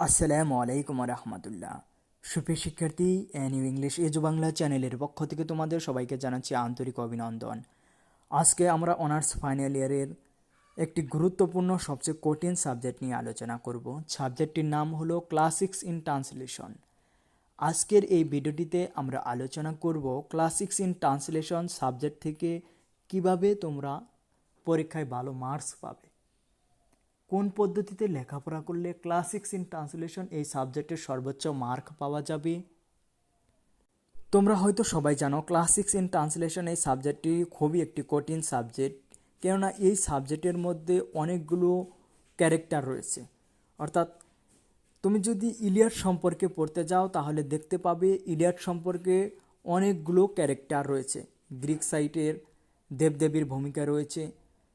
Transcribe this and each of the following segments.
আসসালামু আলাইকুম রহমতুল্লাহ। সুপ্রিয় শিক্ষার্থী, নিউ ইংলিশ এজু বাংলা চ্যানেলের পক্ষ থেকে তোমাদের সবাইকে জানাচ্ছি আন্তরিক অভিনন্দন। আজকে আমরা অনার্স ফাইনাল ইয়ারের একটি গুরুত্বপূর্ণ সবচেয়ে কঠিন সাবজেক্ট নিয়ে আলোচনা করব। সাবজেক্টটির নাম হলো ক্লাসিক্স ইন ট্রান্সলেশন। আজকের এই ভিডিওটিতে আমরা আলোচনা করব ক্লাসিক্স ইন ট্রান্সলেশন সাবজেক্ট থেকে কিভাবে তোমরা পরীক্ষায় ভালো মার্কস পাবে, কোন পদ্ধতিতে লেখাপড়া করলে ক্লাসিক্স ইন ট্রান্সলেশন এই সাবজেক্টের সর্বোচ্চ মার্ক পাওয়া যাবে। তোমরা হয়তো সবাই জানো ক্লাসিক্স ইন ট্রান্সলেশন এই সাবজেক্টটি খুবই একটি কঠিন সাবজেক্ট, কেননা এই সাবজেক্টের মধ্যে অনেকগুলো ক্যারেক্টার রয়েছে। অর্থাৎ তুমি যদি ইলিয়াড সম্পর্কে পড়তে যাও তাহলে দেখতে পাবে ইলিয়াড সম্পর্কে অনেকগুলো ক্যারেক্টার রয়েছে। গ্রিক সাইটের দেবদেবীর ভূমিকা রয়েছে,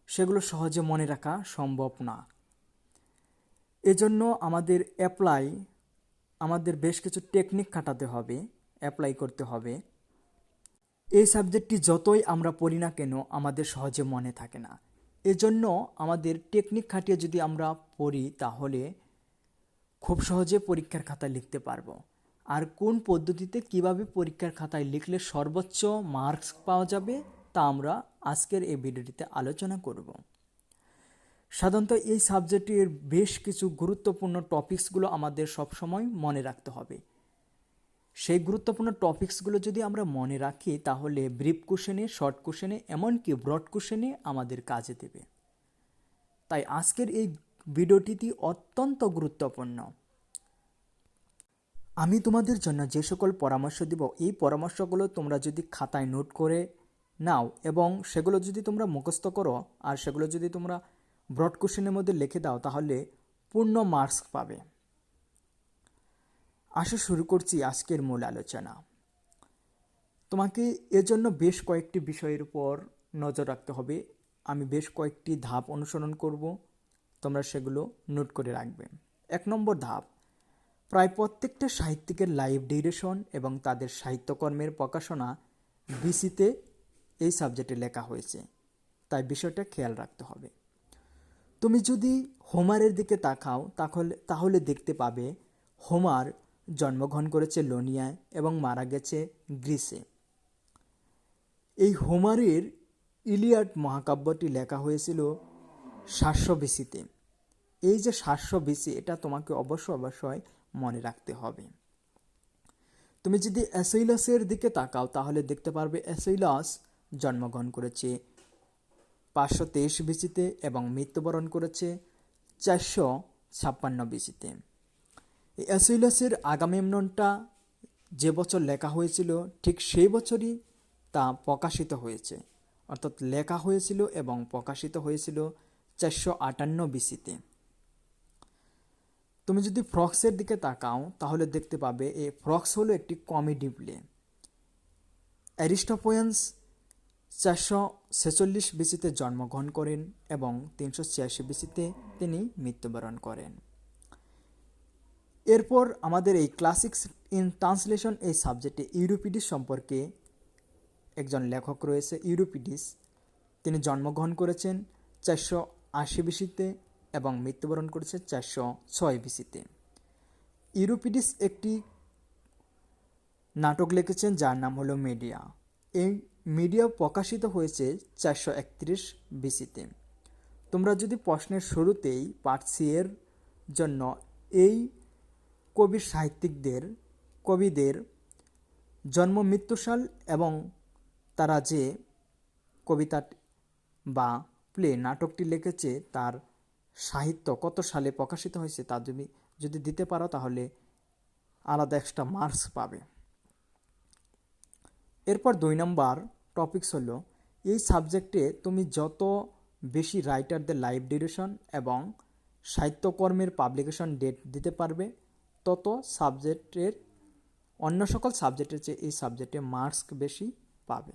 সেগুলো সহজে মনে রাখা সম্ভব না। এজন্য আমাদের বেশ কিছু টেকনিক খাটাতে হবে, অ্যাপ্লাই করতে হবে। এই সাবজেক্টটি যতই আমরা পড়ি না কেন আমাদের সহজে মনে থাকে না। এজন্য আমাদের টেকনিক খাটিয়ে যদি আমরা পড়ি তাহলে খুব সহজে পরীক্ষার খাতায় লিখতে পারবো। আর কোন পদ্ধতিতে কিভাবে পরীক্ষার খাতায় লিখলে সর্বোচ্চ মার্কস পাওয়া যাবে তা আমরা আজকের এই ভিডিওটিতে আলোচনা করব। সাধারণত এই সাবজেক্টের বেশ কিছু গুরুত্বপূর্ণ টপিকসগুলো আমাদের সবসময় মনে রাখতে হবে। সেই গুরুত্বপূর্ণ টপিকসগুলো যদি আমরা মনে রাখি তাহলে ব্রিফ কোশ্চেনে, শর্ট কোশ্চেনে, এমনকি ব্রড কোশ্চেনে আমাদের কাজে দেবে। তাই আজকের এই ভিডিওটি অত্যন্ত গুরুত্বপূর্ণ। আমি তোমাদের জন্য যে সকল পরামর্শ দিব এই পরামর্শগুলো তোমরা যদি খাতায় নোট করে নাও এবং সেগুলো যদি তোমরা মুখস্থ করো আর সেগুলো যদি তোমরা ব্রড কোশ্চেনের মধ্যে লিখে দাও তাহলে পূর্ণ মার্কস পাবে। আসো শুরু করছি আজকের মূল আলোচনা। তোমাকে এজন্য বেশ কয়েকটি বিষয়ের উপর নজর রাখতে হবে। আমি বেশ কয়েকটি ধাপ অনুসরণ করব, তোমরা সেগুলো নোট করে রাখবে। 1 নম্বর ধাপ, প্রায় প্রত্যেকটা সাহিত্যিকের লাইভ ডিউরেশন এবং তাদের সাহিত্যকর্মের প্রকাশনা বিসিতে এই সাবজেক্টে লেখা হয়েছে, তাই বিষয়টা খেয়াল রাখতে হবে। তুমি যদি হোমারের দিকে তাকাও তাহলে দেখতে পাবে হোমার জন্মগ্রহণ করেছে লোনিয়ায় এবং মারা গেছে গ্রিসে। এই হোমারের ইলিয়াড মহাকাব্যটি লেখা হয়েছিল 700 বিসিতে। এই যে 700 বিসি এটা তোমাকে অবশ্যই মনে রাখতে হবে। তুমি যদি অ্যাসিলাসের দিকে তাকাও তাহলে দেখতে পারবে অ্যাসিলাস জন্মগ্রহণ করেছে 523 বিসিতে এবং মৃত্যুবরণ করেছে 456 বিসিতে। এই অ্যাসিলাসের আগামেমননটা যে বছর লেখা হয়েছিল ঠিক সেই বছরই তা প্রকাশিত হয়েছে, অর্থাৎ লেখা হয়েছিল এবং প্রকাশিত হয়েছিল 458 বিসিতে। তুমি যদি ফ্রক্সের দিকে তাকাও তাহলে দেখতে পাবে এই ফ্রক্স হলো একটি কমেডি প্লে। অ্যারিস্টোফেন্স 446 বিসিতে জন্মগ্রহণ করেন এবং 386 বিসিতে তিনি মৃত্যুবরণ করেন। এরপর আমাদের এই ক্লাসিক্স ইন ট্রান্সলেশন এই সাবজেক্টে ইউরিপিডিস সম্পর্কে একজন লেখক রয়েছে। ইউরিপিডিস তিনি জন্মগ্রহণ করেছেন 480 বিসিতে এবং মৃত্যুবরণ করেছে 406 বিসিতে। ইউরিপিডিস একটি নাটক লিখেছেন যার নাম হলো মেডিয়া। এই মিডিয়া প্রকাশিত হয়েছে 431 বিসিতে। তোমরা যদি প্রশ্নের শুরুতেই পার্ট সি এর জন্য এই কবিদের জন্ম মৃত্যুসাল এবং তারা যে কবিতা বা প্লে নাটকটি লিখেছে তার সাহিত্য কত সালে প্রকাশিত হয়েছে তা যদি দিতে পারো তাহলে আলাদা এক্সট্রা মার্কস পাবে। এরপর 2 নম্বর টপিকস হলো এই সাবজেক্টে তুমি যত বেশি রাইটারদের লাইভ ডিউরেশন এবং সাহিত্যকর্মের পাবলিকেশন ডেট দিতে পারবে তত সাবজেক্টের অন্য সকল সাবজেক্টের চেয়ে এই সাবজেক্টে মার্কস বেশি পাবে।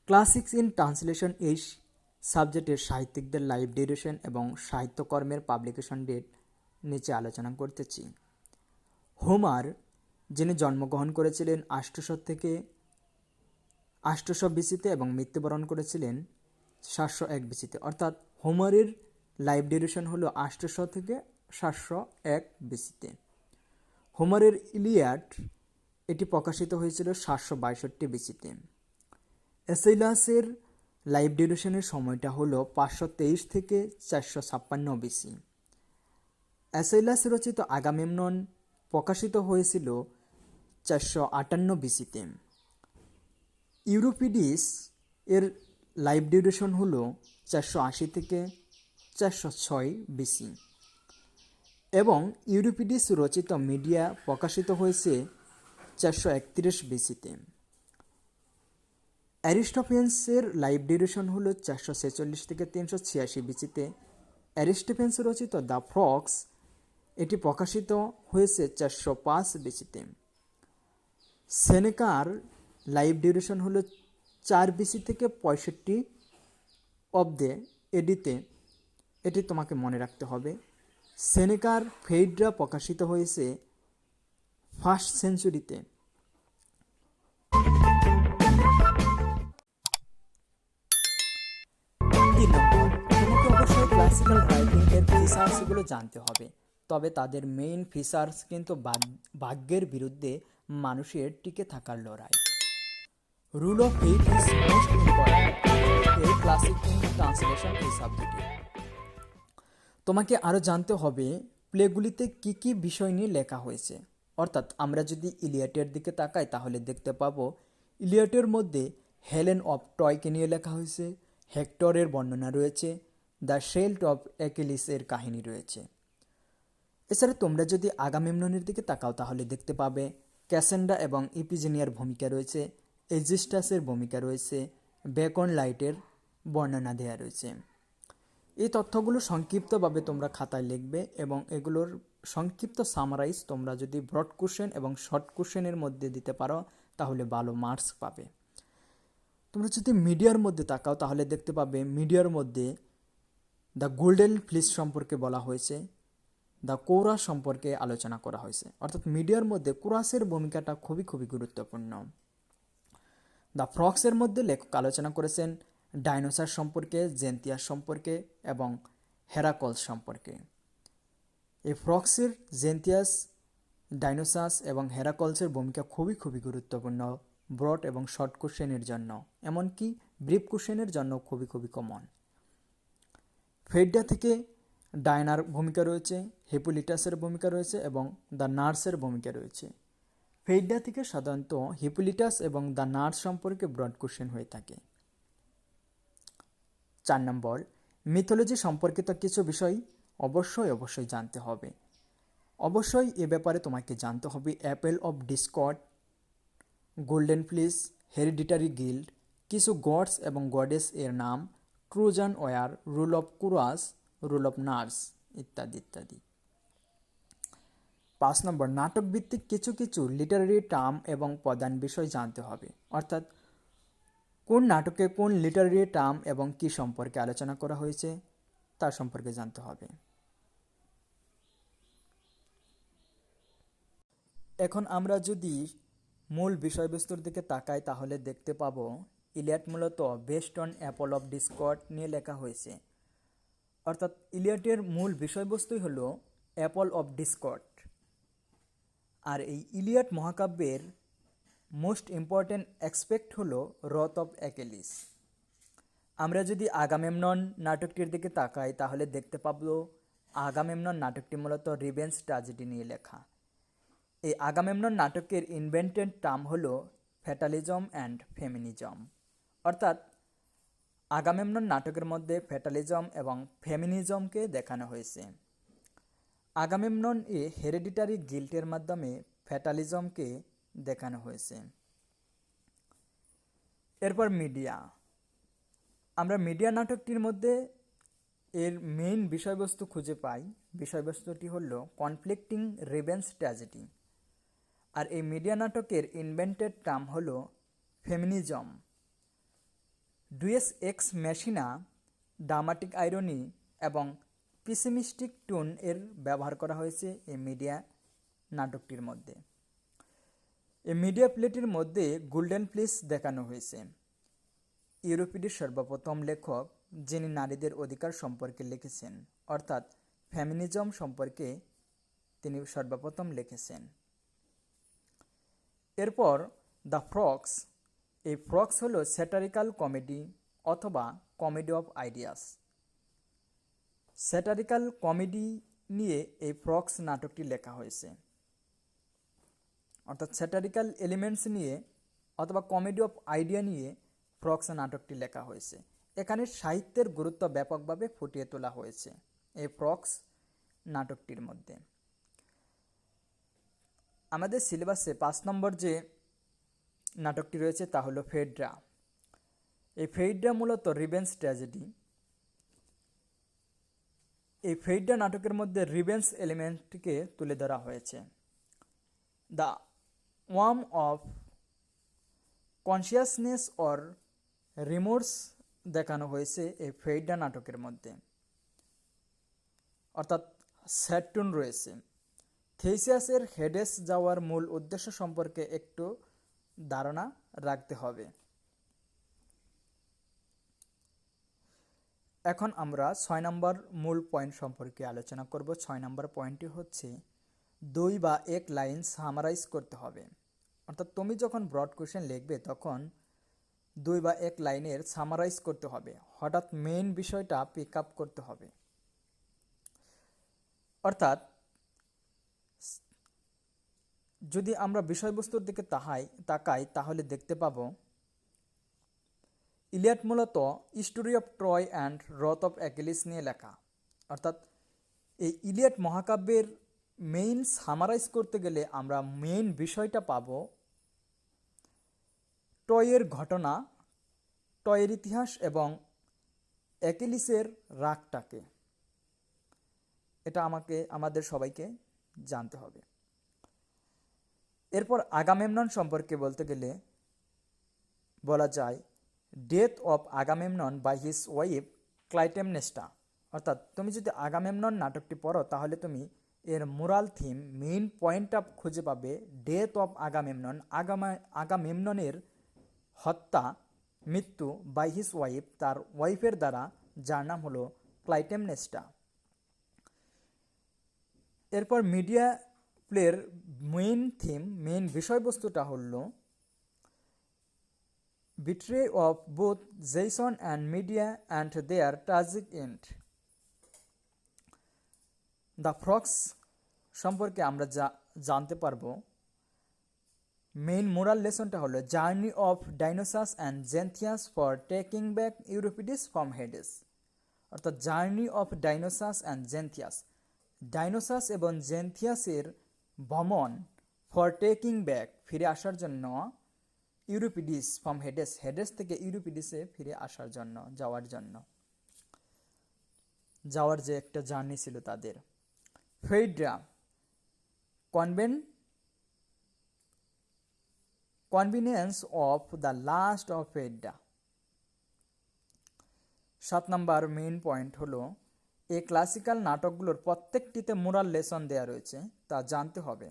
ক্লাসিক্স ইন ট্রান্সলেশন এই সাবজেক্টের সাহিত্যিকদের লাইভ ডিউরেশন এবং সাহিত্যকর্মের পাবলিকেশন ডেট নিচে আলোচনা করতেছি। হোমার যিনি জন্মগ্রহণ করেছিলেন 800 থেকে 800 বিসিতে এবং মৃত্যুবরণ করেছিলেন 701 বিসিতে। অর্থাৎ হোমারের লাইফ ডিউরেশন হলো 800 থেকে 701 বিসিতে। হোমারের ইলিয়াড এটি প্রকাশিত হয়েছিল 762 বিসিতে। এসেইলাসের লাইফ ডিউরেশনের সময়টা হলো 523 থেকে 456 বিসি। এসেইলাস রচিত আগামেমনন প্রকাশিত হয়েছিল 458 বিসিতে। ইউরিপিডিস এর লাইফ ডিউরেশন হলো 480 থেকে 406 বিসি এবং ইউরিপিডিস রচিত মিডিয়া প্রকাশিত হয়েছে 431 বিসিতে। অ্যারিস্টোফেন্সের লাইফ ডিউরেশন হলো 446 থেকে 386 বিসিতে। অ্যারিস্টোফেন্স রচিত দ্য ফ্রক্স এটি প্রকাশিত হয়েছে 405 বিসিতে। সেনেকার লাইফ ডিউরেশন হলো 4 বিসি থেকে 65 অব্দে এডিতে। এটি তোমাকে মনে রাখতে হবে। সেনেকার ফেইড্রা প্রকাশিত হয়েছে 1st সেঞ্চুরিতে। তোমাকে অবশ্যই ক্লাসিক্যাল রাইটিং এর ফিচার্সগুলো জানতে হবে, তবে তাদের মেইন ফিচার্স কিন্তু ভাগ্যের বিরুদ্ধে মানুষের টিকে থাকার লড়াই। Rule of eight is most important. এই ক্লাসিক ইন ট্রান্সলেশন এই সাবজেক্টে তোমাকে আরও জানতে হবে প্লেগুলিতে কি কি বিষয় নিয়ে লেখা হয়েছে। অর্থাৎ আমরা যদি ইলিয়াটের দিকে তাকাই তাহলে দেখতে পাবো ইলিয়াটের মধ্যে হেলেন অফ ট্রয়কে নিয়ে লেখা হয়েছে, হেক্টরের বর্ণনা রয়েছে, দ্য শেল্ট অফ অ্যাকিলিসের কাহিনী রয়েছে। এছাড়া তোমরা যদি আগামেমননের দিকে তাকাও তাহলে দেখতে পাবে ক্যাসেন্ডা এবং ইপিজেনিয়ার ভূমিকা রয়েছে, এজিস্টাসের ভূমিকা রয়েছে, বেকন লাইটের বর্ণনা দেওয়া রয়েছে। এই তথ্যগুলো সংক্ষিপ্তভাবে তোমরা খাতায় লিখবে এবং এগুলোর সংক্ষিপ্ত সামারাইজ তোমরা যদি ব্রড কোশ্চেন এবং শর্ট কোশ্চেনের মধ্যে দিতে পারো তাহলে ভালো মার্কস পাবে। তোমরা যদি মিডিয়ার মধ্যে তাকাও তাহলে দেখতে পাবে মিডিয়ার মধ্যে দ্য গোল্ডেন ফ্লিস সম্পর্কে বলা হয়েছে, দ্য কোরাস সম্পর্কে আলোচনা করা হয়েছে। অর্থাৎ মিডিয়ার মধ্যে কোরাসের ভূমিকাটা খুবই গুরুত্বপূর্ণ। দ্য ফ্রক্সের মধ্যে লেখক আলোচনা করেছেন ডাইনোসর সম্পর্কে, জেন্তিয়াস সম্পর্কে এবং হেরাকলস সম্পর্কে। এই ফ্রক্সের, জেন্তিয়াস, ডাইনোসাস এবং হেরাকলসের ভূমিকা খুবই গুরুত্বপূর্ণ ব্রড এবং শর্ট কোশ্চেনের জন্য, এমনকি ব্রিফ কোশ্চেনের জন্য খুবই কমন। ফেড্ডা থেকে ডায়নার ভূমিকা রয়েছে, হিপোলিটাসের ভূমিকা রয়েছে এবং দ্য নার্সের ভূমিকা রয়েছে। ফেড্ডা থেকে সাধারণত হিপোলিটাস এবং দ্য নার্স সম্পর্কে ব্রড কোশ্চেন হয়ে থাকে। 4 নম্বর, মিথোলজি সম্পর্কিত কিছু বিষয় অবশ্যই জানতে হবে। অবশ্যই এ ব্যাপারে তোমাকে জানতে হবে apple of discord, golden fleece, hereditary guilt, কিছু গডস এবং গডেস এর নাম, Trojan war, role of chorus, role of nurse ইত্যাদি। 5 নম্বর, নাটক ভিত্তিক কিছু লিটারারি টার্ম এবং প্রধান বিষয় জানতে হবে। অর্থাৎ কোন নাটকে কোন লিটারারি টার্ম এবং কি সম্পর্কে আলোচনা করা হয়েছে তার সম্পর্কে জানতে হবে। এখন আমরা যদি মূল বিষয়বস্তুর দিকে তাকাই তাহলে দেখতে পাবো ইলিয়াড মূলত best on Apple of Discord নিয়ে লেখা হয়েছে। অর্থাৎ ইলিয়াডের মূল বিষয়বস্তুই হলো অ্যাপল অফ ডিসকর্ড। আর এই ইলিয়াড মহাকাব্যের মোস্ট ইম্পর্ট্যান্ট অ্যাসপেক্ট হলো রথ অফ অ্যাকিলিস। আমরা যদি আগামেমনন নাটকটির দিকে তাকাই তাহলে দেখতে পাবো আগামেমনন নাটকটি মূলত রিভেঞ্জ ট্র্যাজেডি নিয়ে লেখা। এই আগামেমনন নাটকের ইনভেন্টেড টার্ম হলো ফ্যাটালিজম অ্যান্ড ফেমিনিজম। অর্থাৎ আগামেমনন নাটকের মধ্যে ফ্যাটালিজম এবং ফেমিনিজমকে দেখানো হয়েছে। আগামেমনন হেরেডিটারি গিল্টের মাধ্যমে ফ্যাটালিজমকে দেখানো হয়েছে। এরপর মিডিয়া, আমরা মিডিয়া নাটকটির মধ্যে এর মেইন বিষয়বস্তু খুঁজে পাই। বিষয়বস্তুটি হলো কনফ্লিক্টিং রিভেঞ্জ ট্র্যাজেডি। আর এই মিডিয়া নাটকের ইনভেন্টেড টার্ম হলো ফেমিনিজম। ডুয়েস এক্স মেশিনা, ড্রামাটিক আইরনি এবং পেসিমিস্টিক টোন এর ব্যবহার করা হয়েছে এই মিডিয়া নাটকটির মধ্যে। এই মিডিয়া প্লেটির মধ্যে গোল্ডেন ফ্লিস দেখানো হয়েছে। ইউরোপিডের সর্বপ্রথম লেখক যিনি নারীদের অধিকার সম্পর্কে লিখেছেন, অর্থাৎ ফেমিনিজম সম্পর্কে তিনি সর্বপ্রথম লিখেছেন। এরপর দ্য ফ্রক্স। এই ফ্রক্স হলো স্যাটারিক্যাল কমেডি অথবা comedy of ideas. Satirical comedy নিয়ে এই ফ্রক্স নাটকটি লেখা হয়েছে, অর্থাৎ স্যাটারিক্যাল এলিমেন্টস নিয়ে অথবা কমেডি অফ আইডিয়া নিয়ে ফ্রক্স নাটকটি লেখা হয়েছে। এখানে সাহিত্যের গুরুত্ব ব্যাপকভাবে ফুটিয়ে তোলা হয়েছে এই ফ্রক্স নাটকটির মধ্যে। আমাদের সিলেবাসে 5 নম্বর যে নাটকটি রয়েছে তা হলো ফেডরা। এই ফেডরা মূলত রিভেঞ্জ ট্র্যাজেডি। এই ফেডরা নাটকের মধ্যে রিভেঞ্জ এলিমেন্টকে তুলে ধরা হয়েছে। The worm of consciousness or remorse দেখানো হয়েছে এই ফেডরা নাটকের মধ্যে, অর্থাৎ স্যাটুন রয়েছে। থেসিয়াসের হেডেস যাওয়ার মূল উদ্দেশ্য সম্পর্কে একটু ধারণা রাখতে হবে। এখন আমরা 6 নম্বর মূল পয়েন্ট সম্পর্কে আলোচনা করব। 6 নম্বর পয়েন্টটি হচ্ছে 2 বা 1 লাইন সামারাইজ করতে হবে। অর্থাৎ তুমি যখন ব্রড কোশ্চেন লিখবে তখন 2 বা 1 লাইনের সামারাইজ করতে হবে, হঠাৎ মেইন বিষয়টা পিক আপ করতে হবে। অর্থাৎ যদি আমরা বিষয়বস্তুর দিকে তাকাই তাহলে দেখতে পাবো ইলিয়াড মূলত স্টোরি অফ ট্রয় অ্যান্ড রথ অফ অ্যাকিলিস নিয়ে লেখা। অর্থাৎ এই ইলিয়াড মহাকাব্যের মেইন সামারাইজ করতে গেলে আমরা মেইন বিষয়টা পাব ট্রয়ের ঘটনা, ট্রয়ের ইতিহাস এবং অ্যাকিলিসের রাগটাকে। এটা আমাদের সবাইকে জানতে হবে। এরপর আগামেমনন সম্পর্কে বলতে গেলে বলা যায় death of Agamemnon by his wife Clytemnestra. অর্থাৎ তুমি যদি আগামেমনন নাটকটি পড়ো তাহলে তুমি এর মোরাল থিম, মেইন পয়েন্টটা খুঁজে পাবে ডেথ অফ আগামেমনন। আগামেমননের হত্যা, মৃত্যু বাই হিজ ওয়াইফ, তার ওয়াইফের দ্বারা, যার নাম হলো ক্লাইটেমনেস্টা। এরপর মিডিয়া প্লের মেইন থিম, মেইন বিষয়বস্তুটা হলো betray of both Jason and Medea and their tragic end. The Frogs সম্পর্কে আমরা জানতে পারবো মেইন মোরাল লেসনটা হলো journey of Dionysus and Xanthias for taking back Euripides from Hades. অর্থাৎ journey of Dionysus and Xanthias, Dionysus এবং জেন্থিয়াসের ভ্রমণ, ফর টেকিং ব্যাক ফিরে আসার জন্য, ইউরোপিডিস ফ্রম হেডেস, হেডেস থেকে ইউরোপিডিসে ফিরে আসার জন্য, যাওয়ার যে একটা জার্নি ছিল তাদের। Phaedra convenience of the last of Phaedra. 7 number main point হলো এই ক্লাসিক্যাল নাটকগুলোর প্রত্যেকটিতে মোরাল লেসন দেয়া রয়েছে, তা জানতে হবে।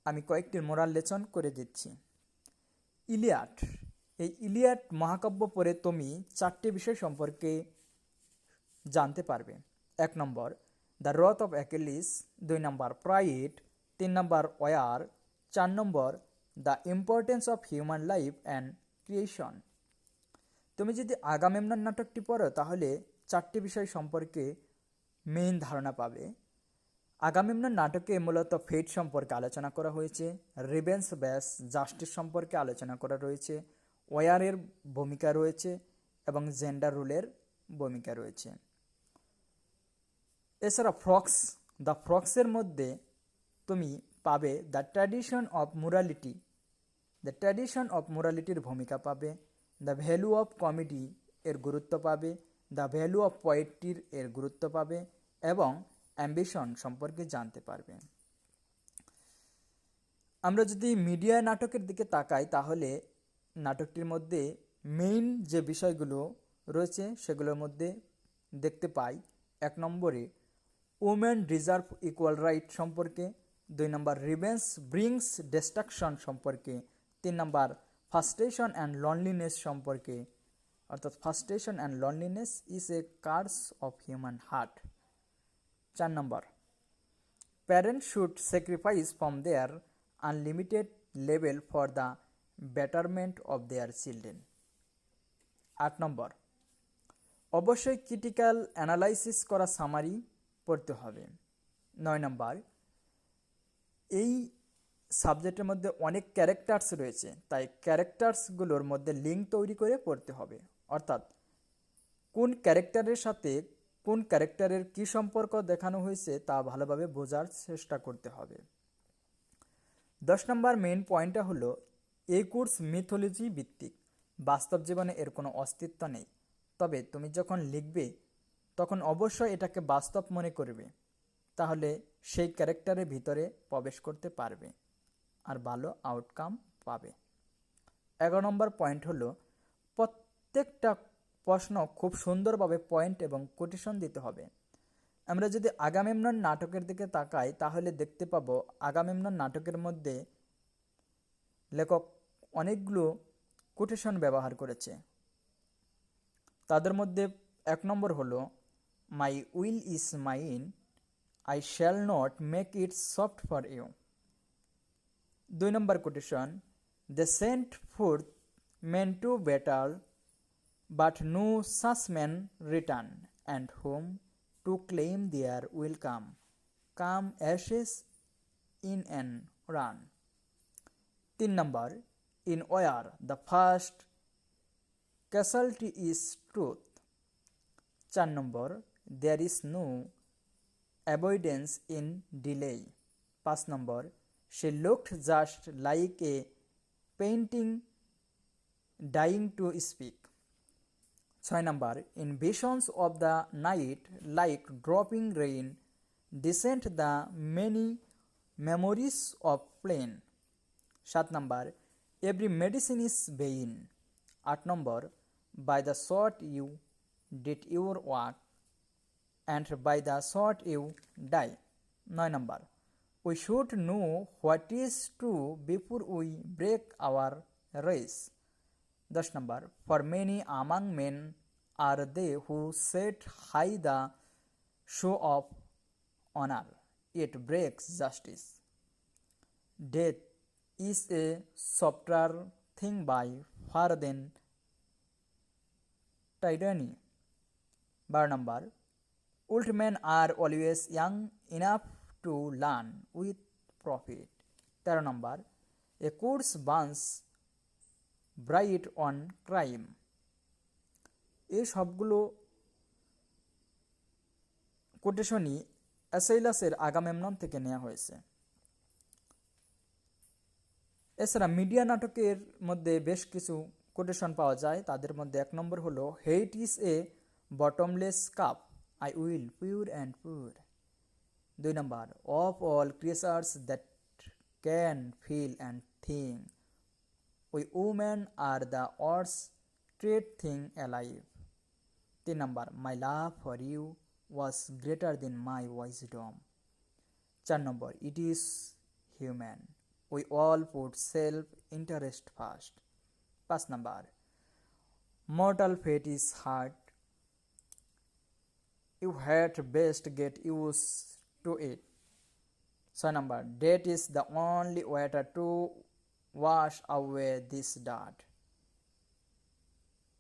আমি কয়েকটি মোরাল লেসন করে দিচ্ছি। ইলিয়াড, এই ইলিয়াড মহাকাব্য পড়ে তুমি 4টি বিষয় সম্পর্কে জানতে পারবে। 1 number the wrath of Achilles, 2 number pride, 3 number war, 4 number the importance of human life and creation. তুমি যদি আগামেমনন নাটকটি পড়ো তাহলে 4টি বিষয় সম্পর্কে মেইন ধারণা পাবে। আগামেমনন নাটকে মূলত ফেট সম্পর্কে আলোচনা করা হয়েছে, রিভেঞ্জ ব্যাস জাস্টিস সম্পর্কে আলোচনা করা রয়েছে, ওয়ারের ভূমিকা রয়েছে এবং জেন্ডার রুলের ভূমিকা রয়েছে। এছাড়া দ্য ফ্রক্সের মধ্যে তুমি পাবে দ্য ট্র্যাডিশন অফ মোরালিটির ভূমিকা পাবে, দ্য ভ্যালু অফ কমেডি এর গুরুত্ব পাবে, দ্য ভ্যালু অফ পোয়েট্রির এর গুরুত্ব পাবে এবং অ্যাম্বিশন সম্পর্কে জানতে পারবে। আমরা যদি মিডিয়া নাটকের দিকে তাকাই তাহলে নাটকটির মধ্যে মেইন যে বিষয়গুলো রয়েছে সেগুলোর মধ্যে দেখতে পাই 1 নম্বরে উমেন ডিজার্ভ ইকুয়াল রাইট সম্পর্কে, 2 নম্বর রিভেঞ্জ ব্রিংস ডিস্ট্রাকশন সম্পর্কে, 3 নম্বর ফ্রাস্ট্রেশন অ্যান্ড লনলিনেস সম্পর্কে, অর্থাৎ frustration and loneliness is a curse of human heart. 4 number parents should sacrifice from their unlimited level for the betterment of their children. 8 number অবশ্যই critical analysis করা summary পড়তে হবে। 9 নম্বর এই সাবজেক্টের মধ্যে অনেক ক্যারেক্টার্স রয়েছে, তাই ক্যারেক্টার্সগুলোর মধ্যে লিঙ্ক তৈরি করে পড়তে হবে, অর্থাৎ কোন ক্যারেক্টারের সাথে কোন ক্যারেক্টারের কী সম্পর্ক দেখানো হয়েছে তা ভালোভাবে বোঝার চেষ্টা করতে হবে। 10 নম্বর মেইন পয়েন্টটা হলো এই কোর্স মিথোলজি ভিত্তিক, বাস্তব জীবনে এর কোনো অস্তিত্ব নেই, তবে তুমি যখন লিখবে তখন অবশ্যই এটাকে বাস্তব মনে করবে, তাহলে সেই ক্যারেক্টারের ভিতরে প্রবেশ করতে পারবে আর ভালো আউটকাম পাবে। 11 নম্বর পয়েন্ট হলো প্রত্যেকটা প্রশ্ন খুব সুন্দরভাবে পয়েন্ট এবং কোটেশন দিতে হবে। আমরা যদি আগামেমনন নাটকের দিকে তাকাই তাহলে দেখতে পাবো আগামেমনন নাটকের মধ্যে লেখক অনেকগুলো কোটেশন ব্যবহার করেছে। তাদের মধ্যে 1 নম্বর হলো my will is mine, I shall not make it soft for you. 2 number quotation they sent forth men to battle but no such men return and whom to claim their welcome come ashes in an run. 3 number in war the first casualty is truth. 4 number there is no avoidance in delay. 5 number she looked just like a painting dying to speak. 6 number in visions of the night like dropping rain descent the many memories of plain. 7 number every medicine is vain. 8 number by the sword you did your work and by the sword you die. 9 number we should know what is true before we break our race. 10 number for many among men are they who set high the show of honor yet breaks justice. Death is a softer thing by far than tyranny. 12 number old men are always young enough to learn with profit. 13 number a course burns bright on crime. এই সবগুলো কোটেশনই অ্যাসাইলাসের Agamemnon থেকে নেওয়া হয়েছে। এছাড়া media নাটকের মধ্যে বেশ কিছু কোটেশন পাওয়া যায়, তাদের মধ্যে 1 নম্বর হলো hate is a bottomless cup I will pure and pure. 2 number of all creatures that can feel and think we women are the worst straight thing alive. 3 number my love for you was greater than my wisdom. 4 number it is human we all put self interest first. 5 number mortal fate is hard you had best get used to it. So number death is the only water to wash away this dirt.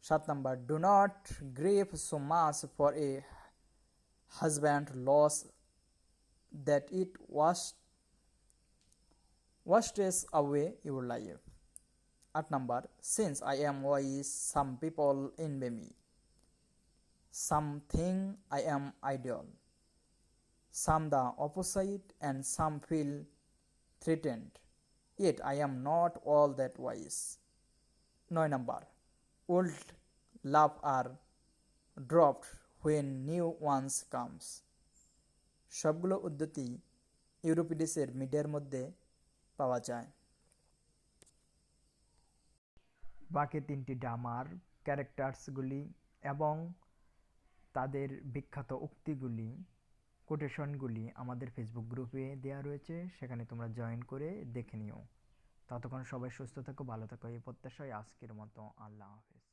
7 number do not grieve so much for a husband loss that it washes away your life. 8 number since I am wise some people envy me, some think I am idle, some the opposite, and some feel threatened, yet I am not all that wise. 9 number old love are dropped when new ones comes. সবগুলো উদ্ধৃতি ইউরোপিডিসের মিডিয়ার মধ্যে পাওয়া যায়। বাকি 3টি ড্রামার ক্যারেক্টার্সগুলি এবং তাদের বিখ্যাত উক্তিগুলি কোটেশনগুলি আমাদের ফেসবুক গ্রুপে দেওয়া রয়েছে, সেখানে তোমরা জয়েন করে দেখে নিও। ততক্ষণ সবাই সুস্থ থাকো, ভালো থাকো, এই প্রত্যাশায় আজকের মতো আল্লাহ হাফেজ।